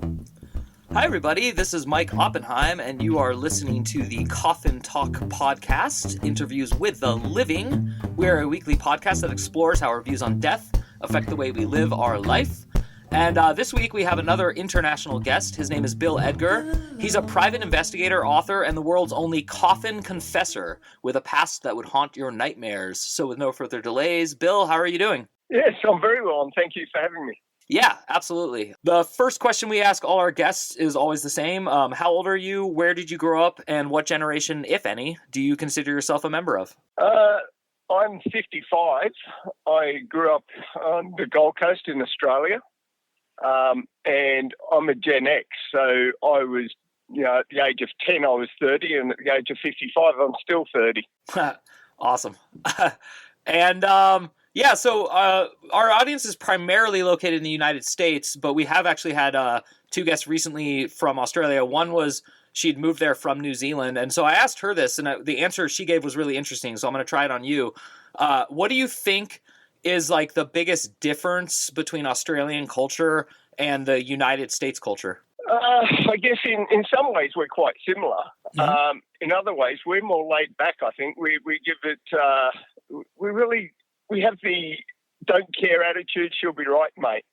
Hi, everybody. This is Mike Oppenheim, and you are listening to the Coffin Talk podcast, interviews with the living. We're a weekly podcast that explores how our views on death affect the way we live our life. And this week we have another international guest. His name is Bill Edgar. He's a private investigator, author, and the world's only Coffin Confessor with a past that would haunt your nightmares. So with no further delays, Bill, how are you doing? Yes, I'm very well, and thank you for having me. Yeah, absolutely. The first question we ask all our guests is always the same. How old are you? Where did you grow up? And what generation, if any, do you consider yourself a member of? I'm 55. I grew up on the Gold Coast in Australia, and I'm a Gen X. So I was, at the age of 10, I was 30, and at the age of 55, I'm still 30. Awesome. And so our audience is primarily located in the United States, but we have actually had two guests recently from Australia. One was she'd moved there from New Zealand, and so I asked her this, and the answer she gave was really interesting, so I'm going to try it on you. What do you think is like the biggest difference between Australian culture and the United States culture? I guess in some ways we're quite similar. Mm-hmm. In other ways, we're more laid back, I think. We give it... We have the don't care attitude. She'll be right, mate.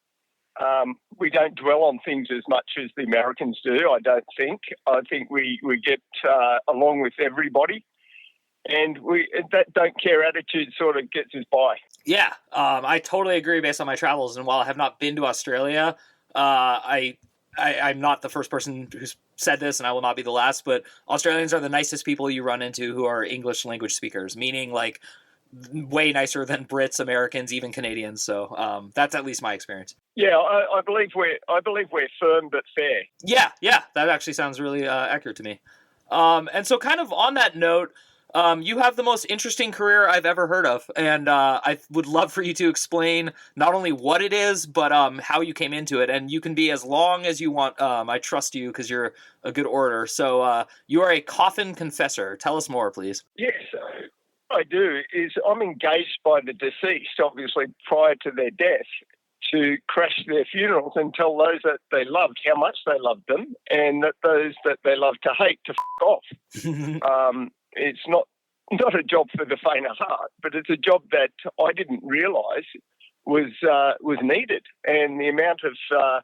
We don't dwell on things as much as the Americans do, I don't think. I think we get along with everybody, and that don't care attitude sort of gets us by. Yeah, I totally agree based on my travels. And while I have not been to Australia, I'm not the first person who's said this, and I will not be the last, but Australians are the nicest people you run into who are English language speakers, meaning like way nicer than Brits, Americans, even Canadians. So that's at least my experience. Yeah, I believe we're firm but fair. Yeah, that actually sounds really accurate to me. And so kind of on that note, you have the most interesting career I've ever heard of, and I would love for you to explain not only what it is, but how you came into it. And you can be as long as you want. I trust you because you're a good orator. So you are a Coffin Confessor. Tell us more, please. Yes, what I do is I'm engaged by the deceased, obviously prior to their death, to crash their funerals and tell those that they loved how much they loved them, and that those that they love to hate to f*** off. It's not a job for the faint of heart, but it's a job that I didn't realise was needed, and the amount of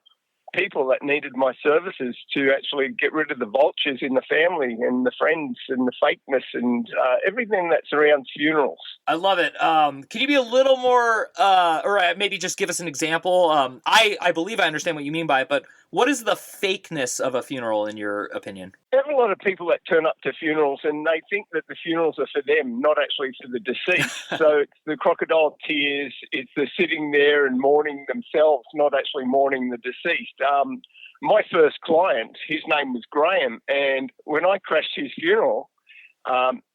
people that needed my services to actually get rid of the vultures in the family and the friends and the fakeness and everything that surrounds funerals. I love it. Can you be a little more, or maybe just give us an example? I believe I understand what you mean by it, but what is the fakeness of a funeral in your opinion? There are a lot of people that turn up to funerals and they think that the funerals are for them, not actually for the deceased. So it's the crocodile tears, it's the sitting there and mourning themselves, not actually mourning the deceased. My first client, his name was Graham, and when I crashed his funeral,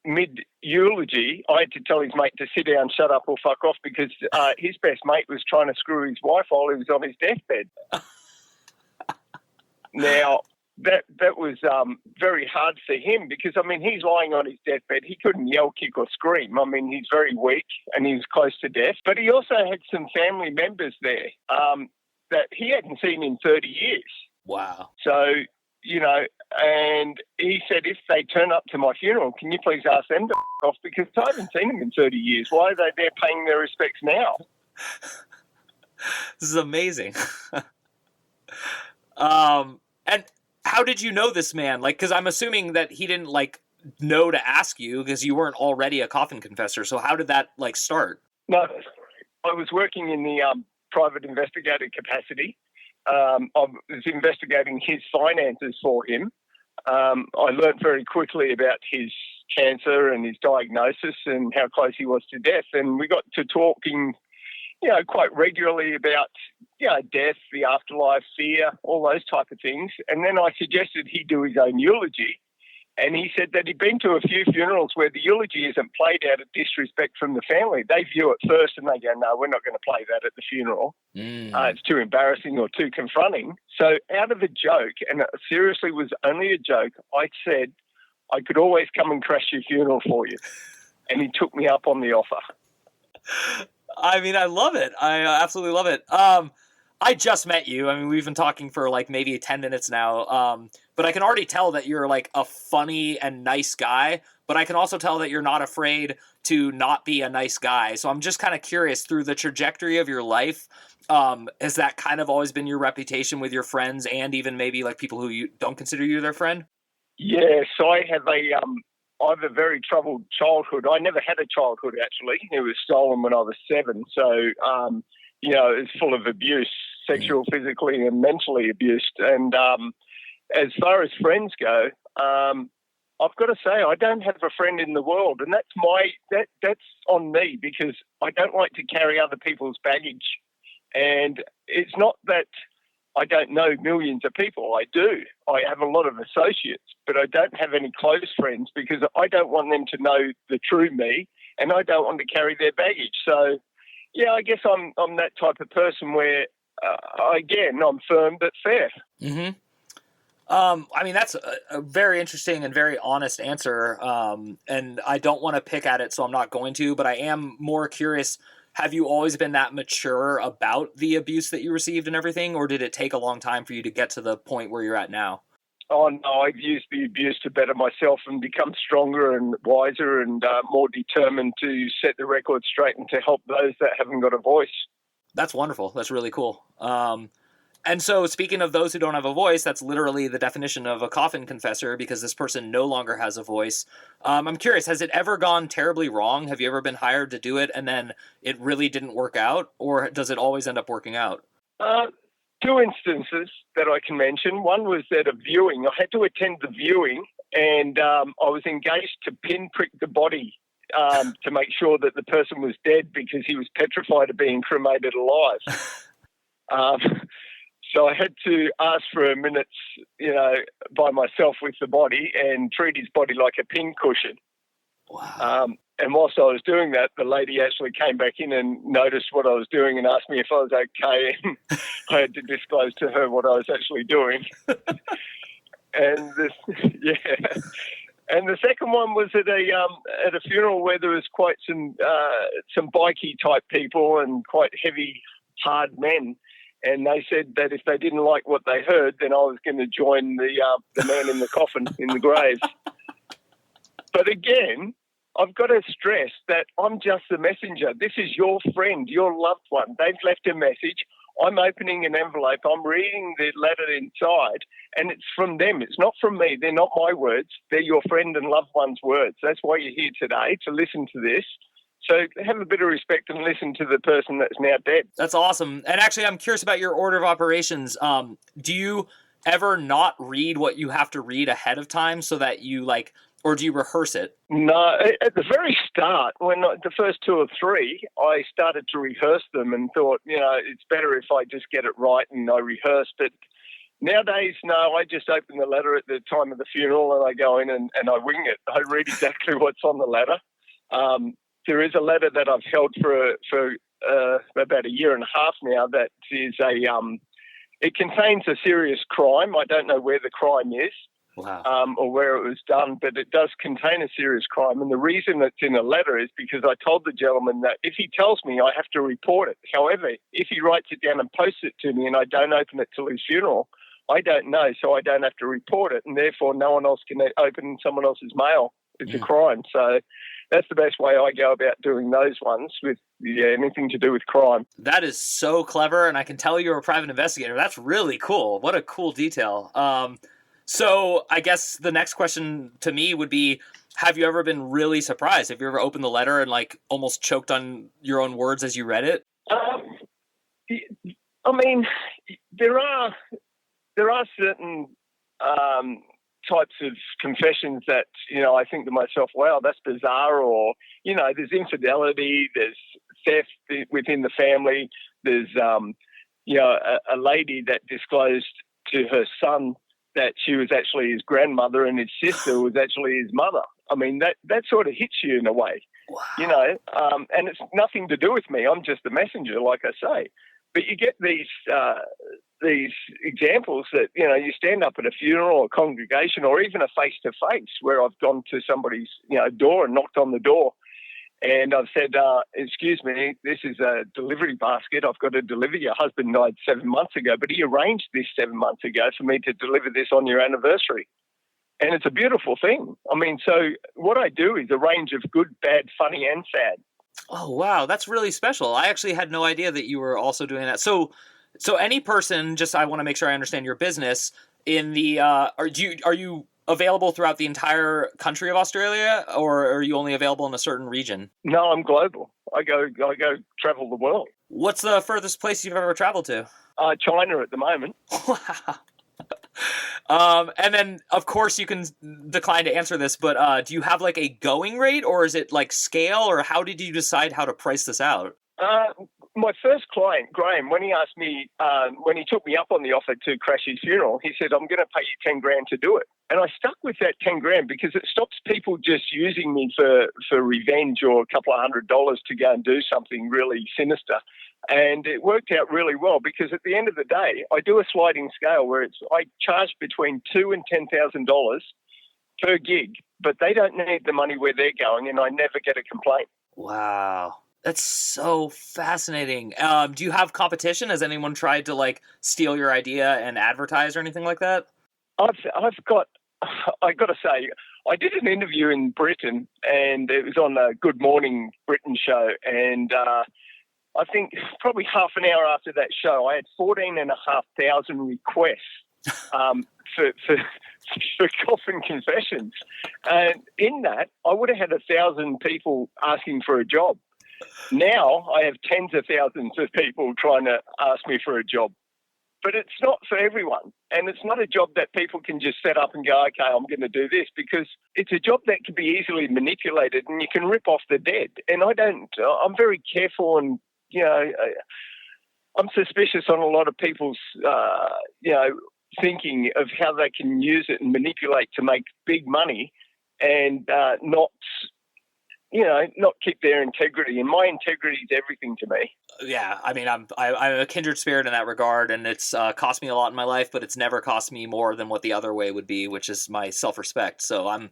mid-eulogy, I had to tell his mate to sit down, shut up or fuck off, because his best mate was trying to screw his wife while he was on his deathbed. Now, that was very hard for him because, he's lying on his deathbed. He couldn't yell, kick or scream. He's very weak and he was close to death. But he also had some family members there that he hadn't seen in 30 years. Wow. So, and he said, if they turn up to my funeral, can you please ask them to f*** off because I haven't seen them in 30 years. Why are they there paying their respects now? This is amazing. And how did you know this man? Because I'm assuming that he didn't know to ask you because you weren't already a Coffin Confessor. So how did that start? No, I was working in the private investigator capacity. I was investigating his finances for him. I learned very quickly about his cancer and his diagnosis and how close he was to death. And we got to talking, quite regularly about, death, the afterlife, fear, all those type of things. And then I suggested he do his own eulogy. And he said that he'd been to a few funerals where the eulogy isn't played out of disrespect from the family. They view it first and they go, no, we're not going to play that at the funeral. It's too embarrassing or too confronting. So out of a joke, and it seriously was only a joke, I said, I could always come and crash your funeral for you. And he took me up on the offer. I love it. I absolutely love it. I just met you. I mean, we've been talking for like maybe 10 minutes now. But I can already tell that you're like a funny and nice guy, but I can also tell that you're not afraid to not be a nice guy. So I'm just kind of curious, through the trajectory of your life, has that kind of always been your reputation with your friends and even maybe like people who you don't consider you their friend? Yes, I have a very troubled childhood. I never had a childhood, actually. It was stolen when I was 7. So, it's full of abuse, sexual, physically, and mentally abused. And as far as friends go, I've got to say I don't have a friend in the world, and that's on me, because I don't like to carry other people's baggage. And it's not that I don't know millions of people. I do. I have a lot of associates, but I don't have any close friends because I don't want them to know the true me, and I don't want to carry their baggage. So, yeah, I guess I'm that type of person where, I'm firm but fair. Mm-hmm. I mean, that's a very interesting and very honest answer. And I don't want to pick at it, so I'm not going to, but I am more curious. Have you always been that mature about the abuse that you received and everything, or did it take a long time for you to get to the point where you're at now? Oh, no, I've used the abuse to better myself and become stronger and wiser and more determined to set the record straight and to help those that haven't got a voice. That's wonderful. That's really cool. And so, speaking of those who don't have a voice, that's literally the definition of a coffin confessor, because this person no longer has a voice. I'm curious, has it ever gone terribly wrong? Have you ever been hired to do it and then it really didn't work out? Or does it always end up working out? 2 instances that I can mention. One was at a viewing. I had to attend the viewing, and I was engaged to pinprick the body to make sure that the person was dead, because he was petrified of being cremated alive. So I had to ask for a minute's, by myself with the body and treat his body like a pincushion. Wow. And whilst I was doing that, the lady actually came back in and noticed what I was doing and asked me if I was okay. And I had to disclose to her what I was actually doing. And And the second one was at a funeral where there was quite some bikey type people and quite heavy, hard men. And they said that if they didn't like what they heard, then I was going to join the man in the coffin in the grave. But again, I've got to stress that I'm just the messenger. This is your friend, your loved one. They've left a message. I'm opening an envelope. I'm reading the letter inside, and it's from them. It's not from me. They're not my words. They're your friend and loved one's words. That's why you're here today, to listen to this. So have a bit of respect and listen to the person that's now dead. That's awesome. And actually, I'm curious about your order of operations. Do you ever not read what you have to read ahead of time so that you or do you rehearse it? No, at the very start, the first 2 or 3, I started to rehearse them and thought, it's better if I just get it right and I rehearse. But nowadays, no, I just open the letter at the time of the funeral and I go in and I wing it. I read exactly what's on the letter. There is a letter that I've held for about 1.5 years now that is it contains a serious crime. I don't know where the crime is. Wow. Or where it was done, but it does contain a serious crime. And the reason it's in a letter is because I told the gentleman that if he tells me, I have to report it. However, if he writes it down and posts it to me and I don't open it till his funeral, I don't know, so I don't have to report it, and therefore no one else can open someone else's mail. It's a crime. So that's the best way I go about doing those ones with anything to do with crime. That is so clever, and I can tell you're a private investigator. That's really cool. What a cool detail. So I guess the next question to me would be, have you ever been really surprised? Have you ever opened the letter and almost choked on your own words as you read it? I mean, there are certain types of confessions that, I think to myself, wow, that's bizarre. Or, there's infidelity, there's theft within the family. There's, a lady that disclosed to her son that she was actually his grandmother and his sister was actually his mother. I mean, that sort of hits you in a way, wow. And it's nothing to do with me. I'm just a messenger, like I say. But you get these examples that, you stand up at a funeral or congregation or even a face-to-face where I've gone to somebody's, door and knocked on the door. And I've said, excuse me, this is a delivery basket. I've got to deliver. Your husband died 7 months ago, but he arranged this 7 months ago for me to deliver this on your anniversary. And it's a beautiful thing. I mean, so what I do is a range of good, bad, funny, and sad. Oh, wow. That's really special. I actually had no idea that you were also doing that. So any person, just I want to make sure I understand your business, in the are you available throughout the entire country of Australia, or are you only available in a certain region? No, I'm global. I go travel the world. What's the furthest place you've ever traveled to? China at the moment. Wow. And then, of course, you can decline to answer this, but do you have like a going rate, or is it like scale, or how did you decide how to price this out? My first client, Graham, when he asked me, when he took me up on the offer to crash his funeral, he said, I'm going to pay you 10 grand to do it. And I stuck with that 10 grand because it stops people just using me for revenge or a couple of $100 to go and do something really sinister. And it worked out really well because at the end of the day, I do a sliding scale where I charge between $2,000 and $10,000 per gig, but they don't need the money where they're going, and I never get a complaint. Wow. That's so fascinating. Do you have competition? Has anyone tried to like steal your idea and advertise or anything like that? I got to say, I did an interview in Britain, and it was on a Good Morning Britain show, and I think probably half an hour after that show, I had 14,500 requests for Coffin Confessions, and in that, I would have had 1,000 people asking for a job. Now I have tens of thousands of people trying to ask me for a job. But it's not for everyone. And it's not a job that people can just set up and go, okay, I'm going to do this, because it's a job that can be easily manipulated and you can rip off the dead. And I'm very careful, and, I'm suspicious on a lot of people's, thinking of how they can use it and manipulate to make big money and not keep their integrity. And my integrity is everything to me. Yeah, I mean, I'm a kindred spirit in that regard, and it's cost me a lot in my life, but it's never cost me more than what the other way would be, which is my self-respect. So I'm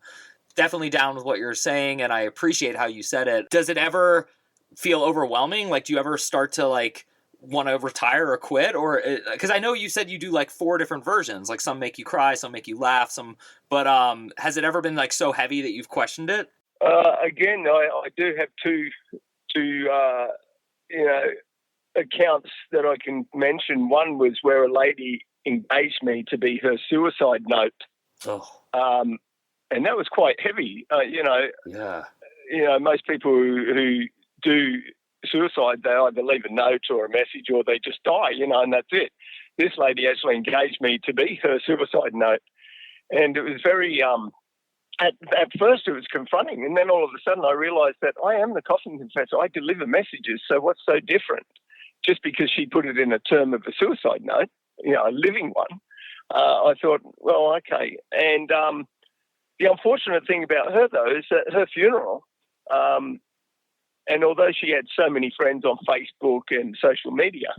definitely down with what you're saying, and I appreciate how you said it. Does it ever feel overwhelming? Like, do you ever start to like want to retire or quit? Or because I know you said you do like 4 different versions, like some make you cry, some make you laugh, but has it ever been like so heavy that you've questioned it? Again, I do have two accounts that I can mention. One was where a lady engaged me to be her suicide note. Oh. And that was quite heavy. Yeah. Most people who do suicide, they either leave a note or a message or they just die, and that's it. This lady actually engaged me to be her suicide note. And it was very... At first it was confronting, and then all of a sudden I realised that I am the Coffin Confessor. I deliver messages, so what's so different? Just because she put it in a term of a suicide note, a living one, I thought, well, okay. And the unfortunate thing about her, though, is that her funeral, and although she had so many friends on Facebook and social media,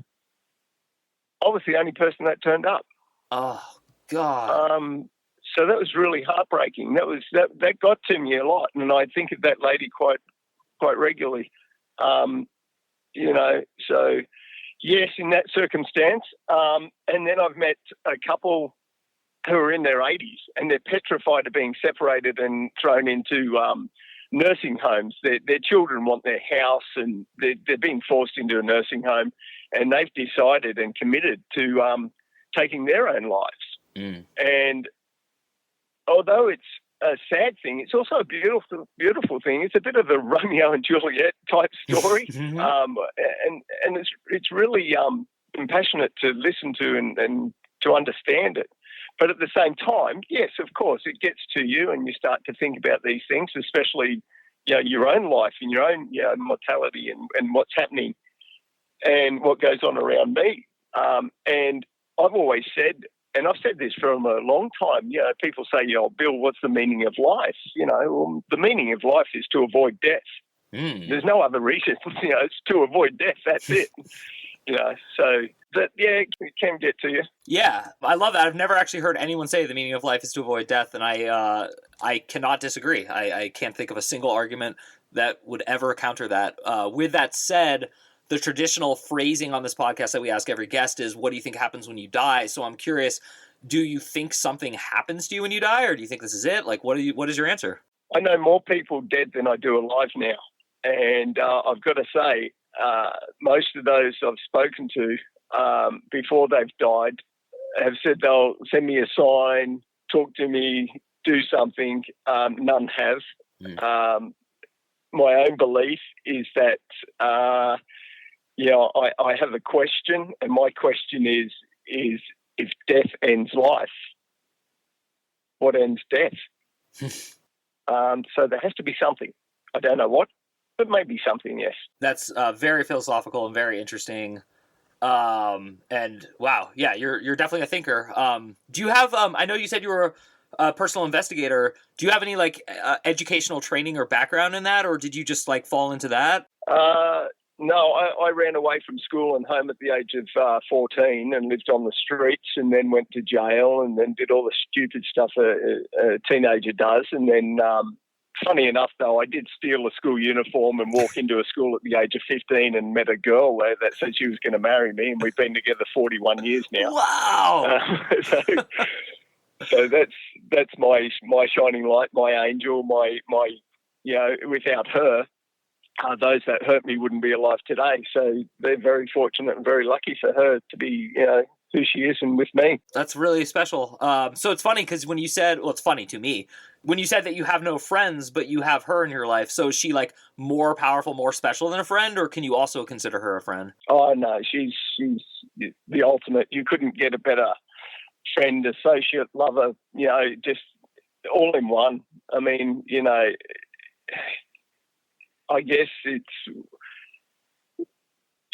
I was the only person that turned up. Oh, God. So that was really heartbreaking. That got to me a lot, and I think of that lady quite regularly. So yes, in that circumstance. And then I've met a couple who are in their 80s, and they're petrified of being separated and thrown into nursing homes. Their children want their house, and they're being forced into a nursing home, and they've decided and committed to taking their own lives. Mm. And although it's a sad thing, it's also a beautiful thing. It's a bit of a Romeo and Juliet type story, Mm-hmm. and it's really compassionate to listen to and to understand it. But at the same time, yes, of course, it gets to you, and you start to think about these things, especially your own life and your own mortality and what's happening and what goes on around me. And I've always said, and I've said this for a long time, people say, Bill, what's the meaning of life? Well, the meaning of life is to avoid death. Mm. There's no other reason. It's to avoid death. That's it. So that, it can get to you. Yeah, I love that. I've never actually heard anyone say the meaning of life is to avoid death, and I cannot disagree. I can't think of a single argument that would ever counter that. With that said, the traditional phrasing on this podcast that we ask every guest is, what do you think happens when you die? So I'm curious, do you think something happens to you when you die, or do you think this is it? Like, what is your answer? I know more people dead than I do alive now. And I've got to say, most of those I've spoken to before they've died have said they'll send me a sign, talk to me, do something. None have. My own belief is that, I have a question, and my question is if death ends life, what ends death? So there has to be something. I don't know what, but maybe something, yes. That's very philosophical and very interesting. And wow, yeah, you're definitely a thinker. Do you have, I know you said you were a personal investigator. Do you have any educational training or background in that, or did you just fall into that? No, I ran away from school and home at the age of 14 and lived on the streets, and then went to jail, and then did all the stupid stuff a teenager does. And then, funny enough, though, I did steal a school uniform and walk into a school at the age of 15 and met a girl there that said she was going to marry me, and we've been together 41 years now. Wow! So that's my shining light, my angel, my without her, those that hurt me wouldn't be alive today. So they're very fortunate and very lucky for her to be, who she is and with me. That's really special. So it's funny because when you said, well, it's funny to me, when you said that you have no friends, but you have her in your life. So is she more powerful, more special than a friend, or can you also consider her a friend? Oh, no, she's the ultimate. You couldn't get a better friend, associate, lover, just all in one. I mean, I guess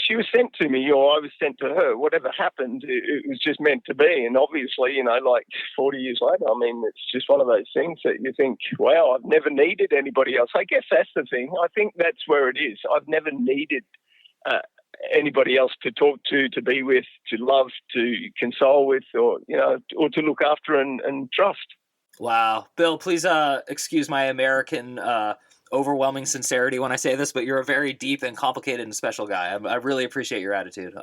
she was sent to me, or I was sent to her. Whatever happened, it was just meant to be. And obviously, 40 years later, I mean, it's just one of those things that you think, wow, I've never needed anybody else. I guess that's the thing. I think that's where it is. I've never needed anybody else to talk to be with, to love, to console with, or to look after and trust. Wow. Bill, please excuse my American overwhelming sincerity when I say this, but you're a very deep and complicated and special guy. I really appreciate your attitude.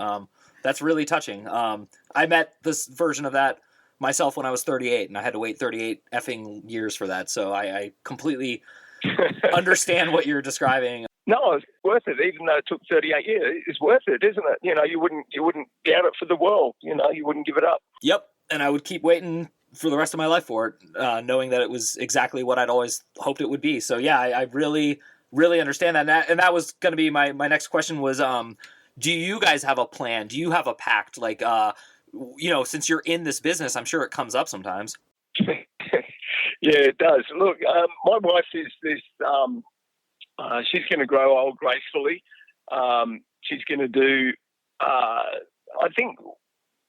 That's really touching. I met this version of that myself when I was 38, and I had to wait 38 effing years for that. So I completely understand what you're describing. No, it's worth it. Even though it took 38 years, it's worth it, isn't it? You wouldn't doubt it for the world. You wouldn't give it up. Yep, and I would keep waiting for the rest of my life for it, knowing that it was exactly what I'd always hoped it would be. So yeah, I really, really understand that. And that was going to be my next question was, do you guys have a plan? Do you have a pact? Since you're in this business, I'm sure it comes up sometimes. Yeah, it does. Look, my wife is this, she's going to grow old gracefully. She's going to do, I think,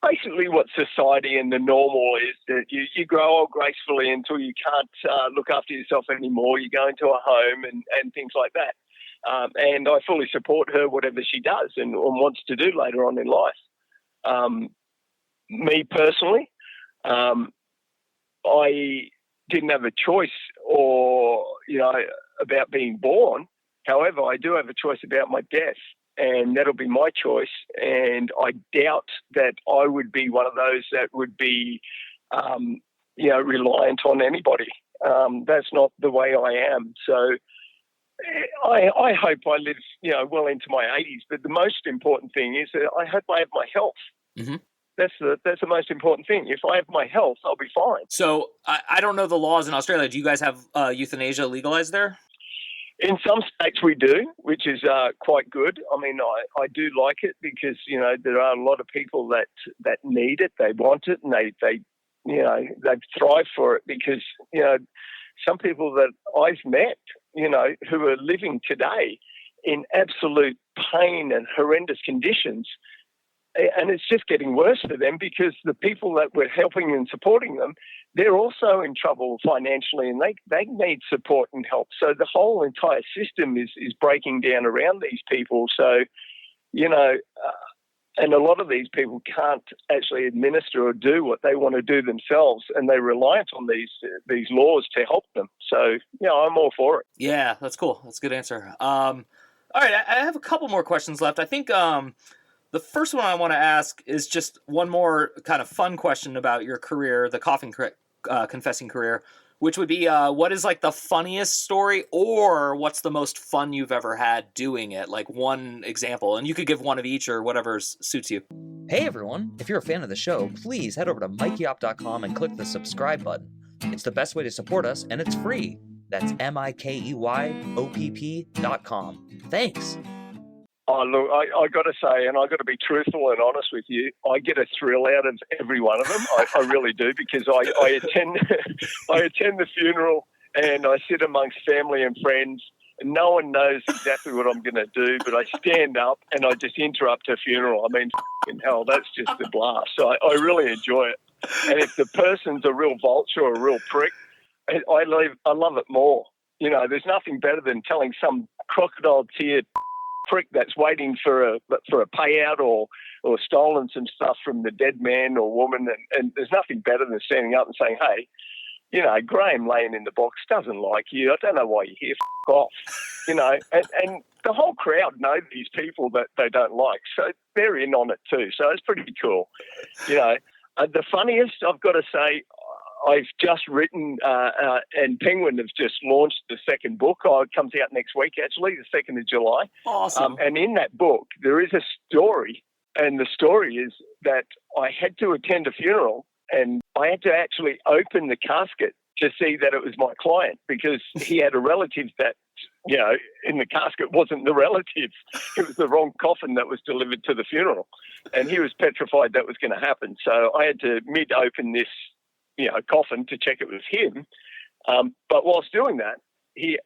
basically what society and the normal is, that you grow old gracefully until you can't look after yourself anymore. You go into a home and things like that. And I fully support her, whatever she does and wants to do later on in life. Me personally, I didn't have a choice about being born. However, I do have a choice about my death, and that'll be my choice. And I doubt that I would be one of those that would be, reliant on anybody. That's not the way I am. So I hope I live, well into my 80s. But the most important thing is that I hope I have my health. Mm-hmm. That's the most important thing. If I have my health, I'll be fine. So I don't know the laws in Australia. Do you guys have euthanasia legalized there? In some states we do, which is quite good. I mean, I do like it because, there are a lot of people that need it, they want it, and they thrive for it because, some people that I've met, who are living today in absolute pain and horrendous conditions, and it's just getting worse for them because the people that we're helping and supporting them, they're also in trouble financially, and they need support and help. So the whole entire system is breaking down around these people. So, And a lot of these people can't actually administer or do what they want to do themselves, and they're reliant on these laws to help them. So, I'm all for it. Yeah, that's cool. That's a good answer. All right, I have a couple more questions left. I think the first one I want to ask is just one more kind of fun question about your career, the Coffin confessing career, which would be what is like the funniest story, or what's the most fun you've ever had doing it? Like one example, and you could give one of each or whatever suits you. Hey everyone, if you're a fan of the show, please head over to MikeyOp.com and click the subscribe button. It's the best way to support us, and it's free. That's MikeyOpp.com. Thanks. Oh, look, I got to say, and I got to be truthful and honest with you, I get a thrill out of every one of them. I really do, because I attend I attend the funeral and I sit amongst family and friends, and no one knows exactly what I'm going to do, but I stand up and I just interrupt a funeral. I mean, f***ing hell, that's just a blast. So I really enjoy it. And if the person's a real vulture or a real prick, I love it more. There's nothing better than telling some crocodile-teared prick that's waiting for a payout or stolen some stuff from the dead man or woman, and there's nothing better than standing up and saying, hey, Graham laying in the box doesn't like you. I don't know why you're here. F*** off. And the whole crowd know these people that they don't like, so they're in on it too. So it's pretty cool. The funniest, I've got to say, I've just written, and Penguin has just launched the second book. It comes out next week, actually, the 2nd of July. Awesome. And in that book, there is a story, and the story is that I had to attend a funeral, and I had to actually open the casket to see that it was my client, because he had a relative that, in the casket wasn't the relative. It was the wrong coffin that was delivered to the funeral. And he was petrified that was going to happen. So I had to mid-open this, coffin to check it was him. But whilst doing that, he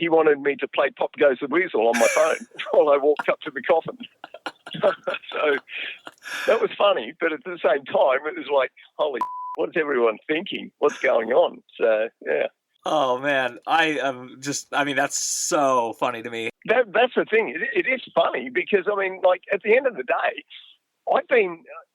wanted me to play Pop Goes the Weasel on my phone while I walked up to the coffin. So that was funny, but at the same time, it was like, holy, what's everyone thinking? What's going on? So, yeah. Oh, man. That's so funny to me. That's the thing. It is funny because, at the end of the day,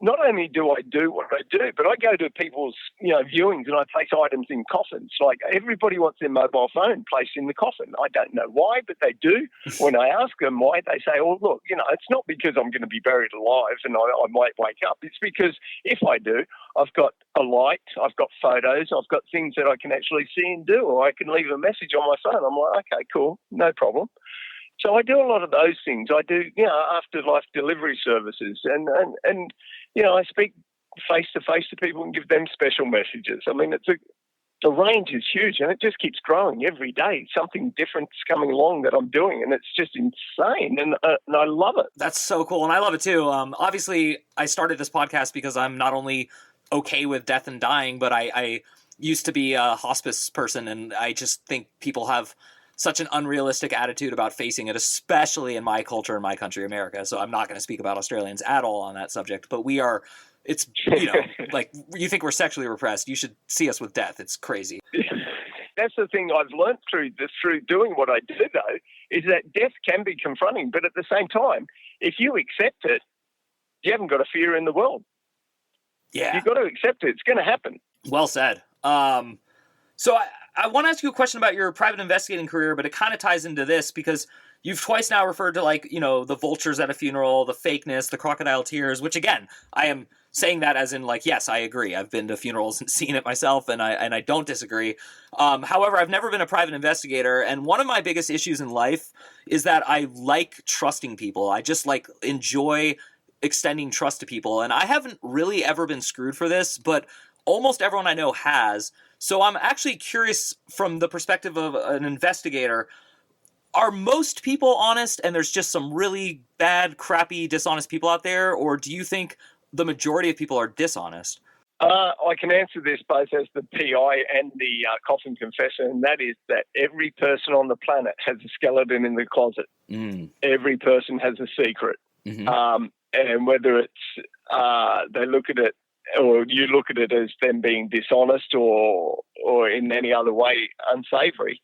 not only do I do what I do, but I go to people's, viewings and I place items in coffins. Like, everybody wants their mobile phone placed in the coffin. I don't know why, but they do. When I ask them why, they say, oh, look, it's not because I'm going to be buried alive and I might wake up. It's because if I do, I've got a light, I've got photos, I've got things that I can actually see and do, or I can leave a message on my phone. I'm like, okay, cool, no problem. So I do a lot of those things. I do, afterlife delivery services, and I speak face to face to people and give them special messages. The range is huge, and it just keeps growing every day. Something different's coming along that I'm doing, and it's just insane, and I love it. That's so cool, and I love it too. Obviously, I started this podcast because I'm not only okay with death and dying, but I used to be a hospice person, and I just think people have such an unrealistic attitude about facing it, especially in my culture, in my country, America. So I'm not going to speak about Australians at all on that subject, but it's, like, you think we're sexually repressed. You should see us with death. It's crazy. That's the thing I've learned through doing what I do, though, is that death can be confronting, but at the same time, if you accept it, you haven't got a fear in the world. Yeah. You've got to accept it. It's going to happen. Well said. So I want to ask you a question about your private investigating career, but it kind of ties into this because you've twice now referred to, like, the vultures at a funeral, the fakeness, the crocodile tears, which, again, I am saying that as in, like, yes, I agree. I've been to funerals and seen it myself, and I don't disagree. However, I've never been a private investigator, and one of my biggest issues in life is that I like trusting people. I just, enjoy extending trust to people, and I haven't really ever been screwed for this, but almost everyone I know has. So I'm actually curious from the perspective of an investigator, are most people honest and there's just some really bad, crappy, dishonest people out there? Or do you think the majority of people are dishonest? I can answer this both as the PI and the Coffin Confessor, and that is that every person on the planet has a skeleton in the closet. Every person has a secret. Mm-hmm. And whether it's they look at it, or you look at it as them being dishonest or in any other way unsavory,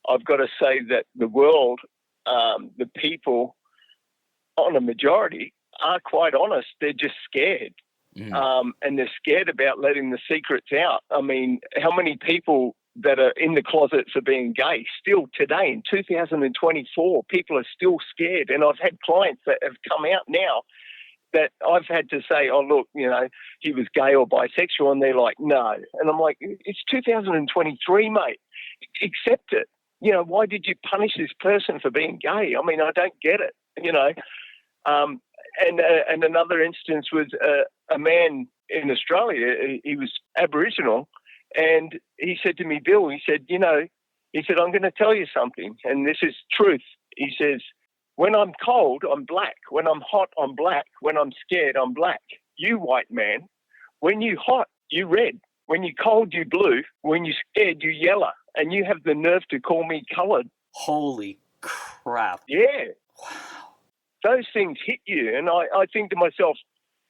I've got to say that the world, the people, on a majority, are quite honest. They're just scared. And they're scared about letting the secrets out. I mean, how many people that are in the closet for being gay still today in 2024, people are still scared. And I've had clients that have come out now that I've had to say, oh, look, you know, he was gay or bisexual. And they're like, no. And I'm like, it's 2023, mate. Accept it. You know, why did you punish this person for being gay? I mean, I don't get it, you know. And another instance was a man in Australia. He was Aboriginal, and he said to me, Bill, he said, I'm going to tell you something, and this is truth. He says, when I'm cold, I'm black. When I'm hot, I'm black. When I'm scared, I'm black. You, white man, when you hot, you red. When you cold, you blue. When you scared, you yellow. And you have the nerve to call me coloured. Holy crap. Yeah. Wow. Those things hit you. And I think to myself,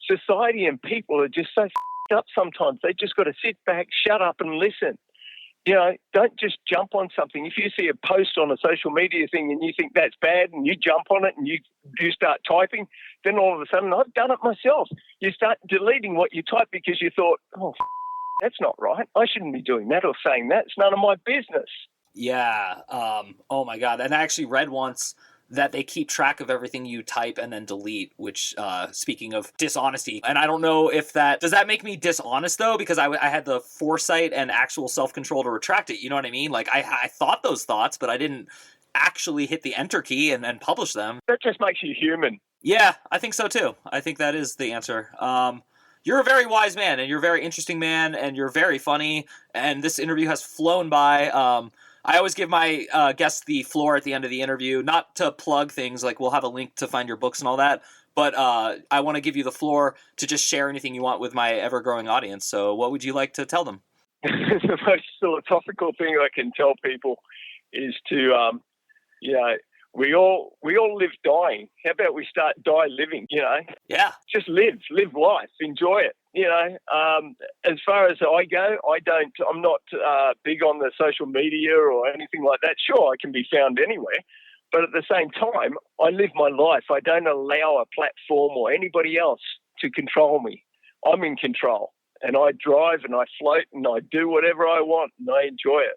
society and people are just so f***ed up sometimes. They just got to sit back, shut up and listen. You know, don't just jump on something. If you see a post on a social media thing and you think that's bad and you jump on it and you start typing, then all of a sudden, I've done it myself. You start deleting what you type because you thought, oh, that's not right. I shouldn't be doing that or saying that. It's none of my business. Yeah. Oh, my God. And I actually read once that they keep track of everything you type and then delete, which, speaking of dishonesty, and I don't know if does that make me dishonest, though? Because I had the foresight and actual self-control to retract it. You know what I mean? Like, I thought those thoughts, but I didn't actually hit the enter key and publish them. That just makes you human. Yeah, I think so, too. I think that is the answer. You're a very wise man, and you're a very interesting man, and you're very funny, and this interview has flown by. I always give my guests the floor at the end of the interview, not to plug things, like we'll have a link to find your books and all that, but I want to give you the floor to just share anything you want with my ever-growing audience. So what would you like to tell them? The most philosophical thing I can tell people is to, we all live dying. How about we start die living, you know? Yeah. Just live life, enjoy it. You know, as far as I go, I'm not big on the social media or anything like that. Sure, I can be found anywhere, but at the same time, I live my life. I don't allow a platform or anybody else to control me. I'm in control, and I drive and I float and I do whatever I want and I enjoy it.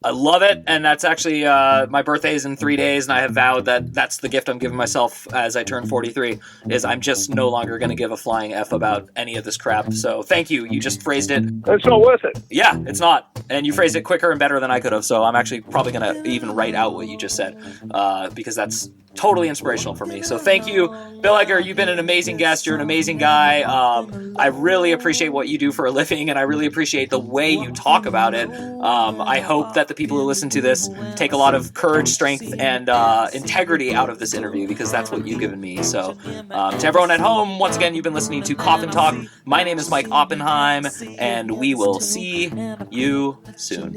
I love it, and that's actually my birthday is in 3 days, and I have vowed that that's the gift I'm giving myself as I turn 43, is I'm just no longer going to give a flying F about any of this crap. So thank you. You just phrased it. It's not worth it. Yeah, it's not. And you phrased it quicker and better than I could have, so I'm actually probably going to even write out what you just said, because that's totally inspirational for me. So thank you, Bill Edgar. You've been an amazing guest. You're an amazing guy. I really appreciate what you do for a living, and I really appreciate the way you talk about it. I hope that the people who listen to this take a lot of courage, strength, and integrity out of this interview, because that's what you've given me. So to everyone at home, once again, you've been listening to Coffin Talk. My name is Mike Oppenheim, and we will see you soon.